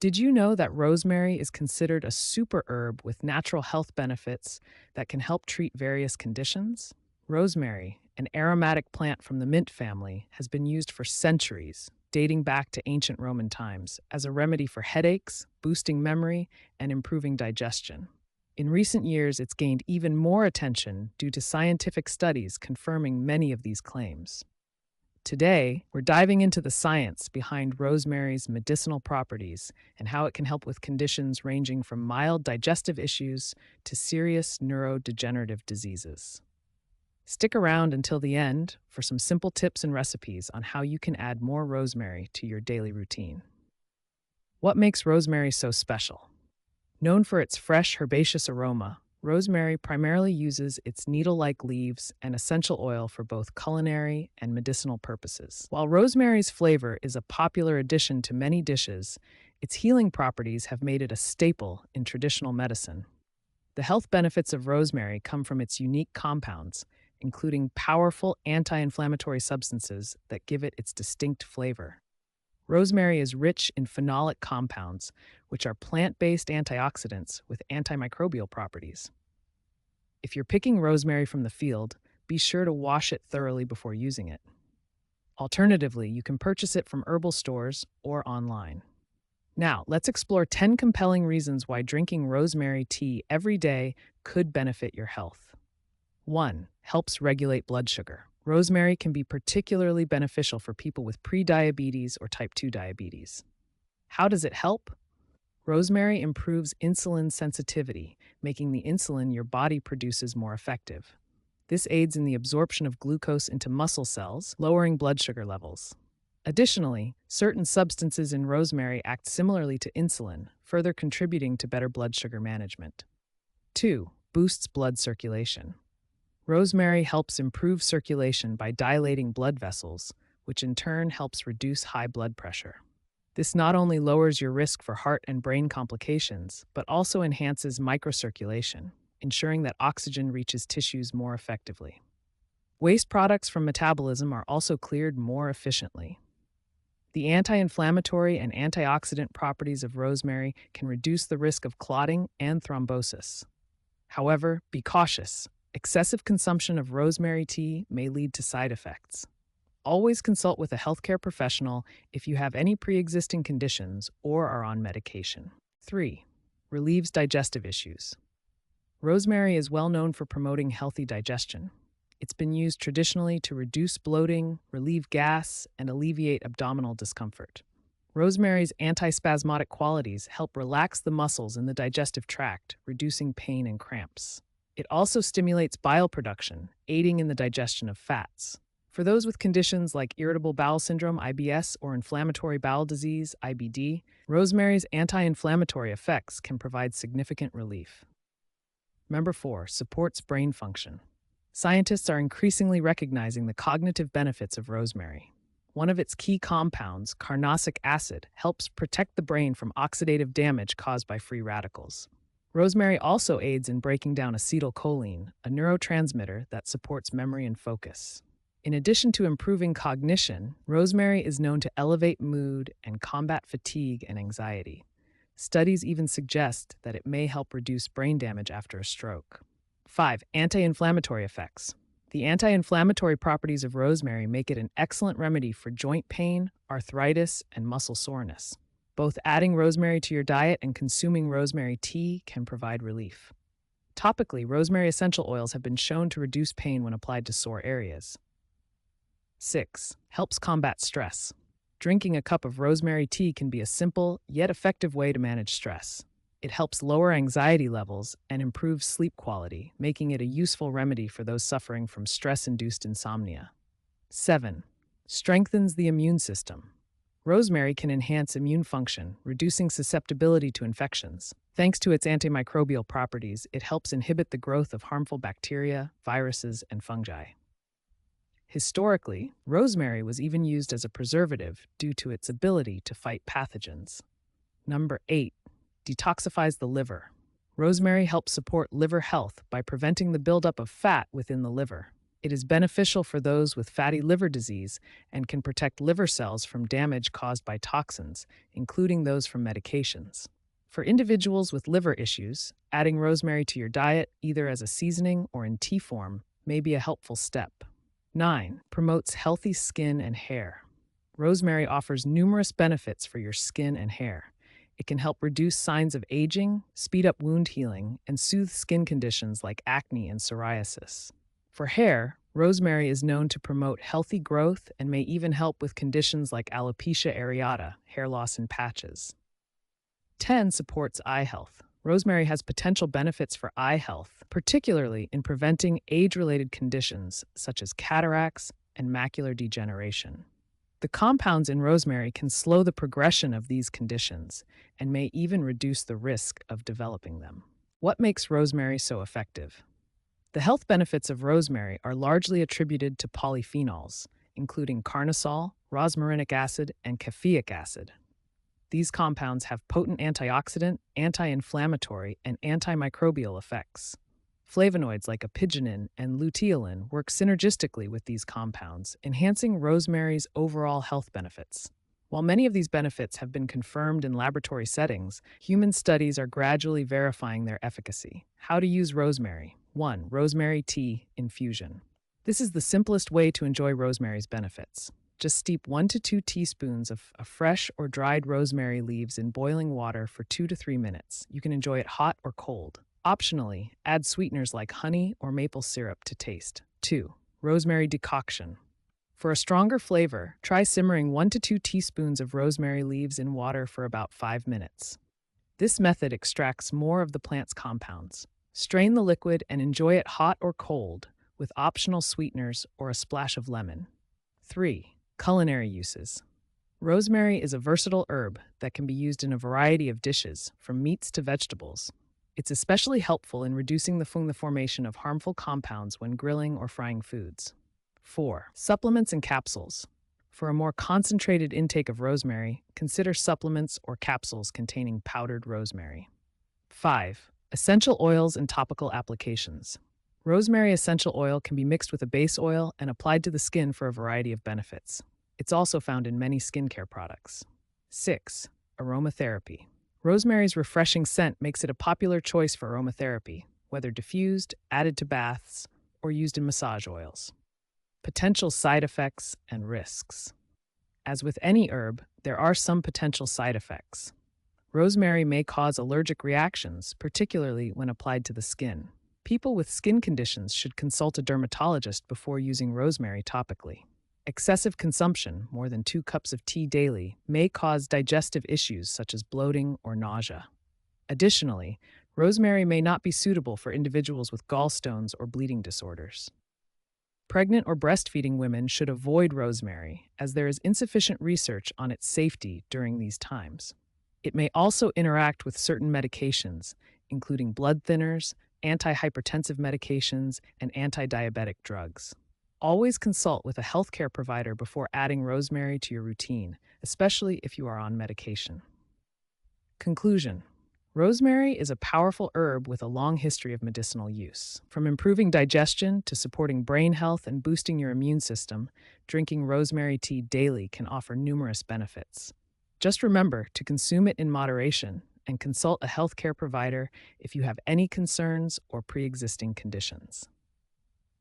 Did you know that rosemary is considered a super herb with natural health benefits that can help treat various conditions? Rosemary, an aromatic plant from the mint family, has been used for centuries, dating back to ancient Roman times, as a remedy for headaches, boosting memory, and improving digestion. In recent years, it's gained even more attention due to scientific studies confirming many of these claims. Today, we're diving into the science behind rosemary's medicinal properties and how it can help with conditions ranging from mild digestive issues to serious neurodegenerative diseases. Stick around until the end for some simple tips and recipes on how you can add more rosemary to your daily routine. What makes rosemary so special? Known for its fresh, herbaceous aroma, rosemary primarily uses its needle-like leaves and essential oil for both culinary and medicinal purposes. While rosemary's flavor is a popular addition to many dishes, its healing properties have made it a staple in traditional medicine. The health benefits of rosemary come from its unique compounds, including powerful anti-inflammatory substances that give it its distinct flavor. Rosemary is rich in phenolic compounds, which are plant-based antioxidants with antimicrobial properties. If you're picking rosemary from the field, be sure to wash it thoroughly before using it. Alternatively, you can purchase it from herbal stores or online. Now, let's explore 10 compelling reasons why drinking rosemary tea every day could benefit your health. 1. Helps regulate blood sugar. Rosemary can be particularly beneficial for people with prediabetes or type 2 diabetes. How does it help? Rosemary improves insulin sensitivity, making the insulin your body produces more effective. This aids in the absorption of glucose into muscle cells, lowering blood sugar levels. Additionally, certain substances in rosemary act similarly to insulin, further contributing to better blood sugar management. 2. Boosts blood circulation. Rosemary helps improve circulation by dilating blood vessels, which in turn helps reduce high blood pressure. This not only lowers your risk for heart and brain complications, but also enhances microcirculation, ensuring that oxygen reaches tissues more effectively. Waste products from metabolism are also cleared more efficiently. The anti-inflammatory and antioxidant properties of rosemary can reduce the risk of clotting and thrombosis. However, be cautious. Excessive consumption of rosemary tea may lead to side effects. Always consult with a healthcare professional if you have any pre-existing conditions or are on medication. 3. Relieves digestive issues. Rosemary is well known for promoting healthy digestion. It's been used traditionally to reduce bloating, relieve gas, and alleviate abdominal discomfort. Rosemary's antispasmodic qualities help relax the muscles in the digestive tract, reducing pain and cramps. It also stimulates bile production, aiding in the digestion of fats. For those with conditions like irritable bowel syndrome, IBS, or inflammatory bowel disease, IBD, rosemary's anti-inflammatory effects can provide significant relief. Number 4, supports brain function. Scientists are increasingly recognizing the cognitive benefits of rosemary. One of its key compounds, carnosic acid, helps protect the brain from oxidative damage caused by free radicals. Rosemary also aids in breaking down acetylcholine, a neurotransmitter that supports memory and focus. In addition to improving cognition, rosemary is known to elevate mood and combat fatigue and anxiety. Studies even suggest that it may help reduce brain damage after a stroke. 5. Anti-inflammatory effects. The anti-inflammatory properties of rosemary make it an excellent remedy for joint pain, arthritis, and muscle soreness. Both adding rosemary to your diet and consuming rosemary tea can provide relief. Topically, rosemary essential oils have been shown to reduce pain when applied to sore areas. 6. Helps combat stress. Drinking a cup of rosemary tea can be a simple, yet effective way to manage stress. It helps lower anxiety levels and improves sleep quality, making it a useful remedy for those suffering from stress-induced insomnia. 7. Strengthens the immune system. Rosemary can enhance immune function, reducing susceptibility to infections. Thanks to its antimicrobial properties, it helps inhibit the growth of harmful bacteria, viruses, and fungi. Historically, rosemary was even used as a preservative due to its ability to fight pathogens. Number 8. Detoxifies the liver. Rosemary helps support liver health by preventing the buildup of fat within the liver. It is beneficial for those with fatty liver disease and can protect liver cells from damage caused by toxins, including those from medications. For individuals with liver issues, adding rosemary to your diet, either as a seasoning or in tea form, may be a helpful step. 9. Promotes healthy skin and hair. Rosemary offers numerous benefits for your skin and hair. It can help reduce signs of aging, speed up wound healing, and soothe skin conditions like acne and psoriasis. For hair, rosemary is known to promote healthy growth and may even help with conditions like alopecia areata, hair loss in patches. 10. Supports eye health. Rosemary has potential benefits for eye health, particularly in preventing age-related conditions such as cataracts and macular degeneration. The compounds in rosemary can slow the progression of these conditions and may even reduce the risk of developing them. What makes rosemary so effective? The health benefits of rosemary are largely attributed to polyphenols, including carnosol, rosmarinic acid, and caffeic acid. These compounds have potent antioxidant, anti-inflammatory, and antimicrobial effects. Flavonoids like apigenin and luteolin work synergistically with these compounds, enhancing rosemary's overall health benefits. While many of these benefits have been confirmed in laboratory settings, human studies are gradually verifying their efficacy. How to use rosemary. 1. Rosemary tea infusion. This is the simplest way to enjoy rosemary's benefits. Just steep 1 to 2 teaspoons of fresh or dried rosemary leaves in boiling water for 2 to 3 minutes. You can enjoy it hot or cold. Optionally, add sweeteners like honey or maple syrup to taste. 2. Rosemary decoction. For a stronger flavor, try simmering 1 to 2 teaspoons of rosemary leaves in water for about 5 minutes. This method extracts more of the plant's compounds. Strain the liquid and enjoy it hot or cold, with optional sweeteners or a splash of lemon. 3. Culinary uses. Rosemary is a versatile herb that can be used in a variety of dishes, from meats to vegetables. It's especially helpful in reducing the formation of harmful compounds when grilling or frying foods. 4. Supplements and capsules. For a more concentrated intake of rosemary, consider supplements or capsules containing powdered rosemary. 5. Essential oils and topical applications. Rosemary essential oil can be mixed with a base oil and applied to the skin for a variety of benefits. It's also found in many skincare products. 6. Aromatherapy. Rosemary's refreshing scent makes it a popular choice for aromatherapy, whether diffused, added to baths, or used in massage oils. Potential side effects and risks. As with any herb, there are some potential side effects. Rosemary may cause allergic reactions, particularly when applied to the skin. People with skin conditions should consult a dermatologist before using rosemary topically. Excessive consumption, more than 2 cups of tea daily, may cause digestive issues such as bloating or nausea. Additionally, rosemary may not be suitable for individuals with gallstones or bleeding disorders. Pregnant or breastfeeding women should avoid rosemary, as there is insufficient research on its safety during these times. It may also interact with certain medications, including blood thinners, antihypertensive medications, and anti-diabetic drugs. Always consult with a healthcare provider before adding rosemary to your routine, especially if you are on medication. Conclusion. Rosemary is a powerful herb with a long history of medicinal use. From improving digestion to supporting brain health and boosting your immune system, drinking rosemary tea daily can offer numerous benefits. Just remember to consume it in moderation and consult a healthcare provider if you have any concerns or pre-existing conditions.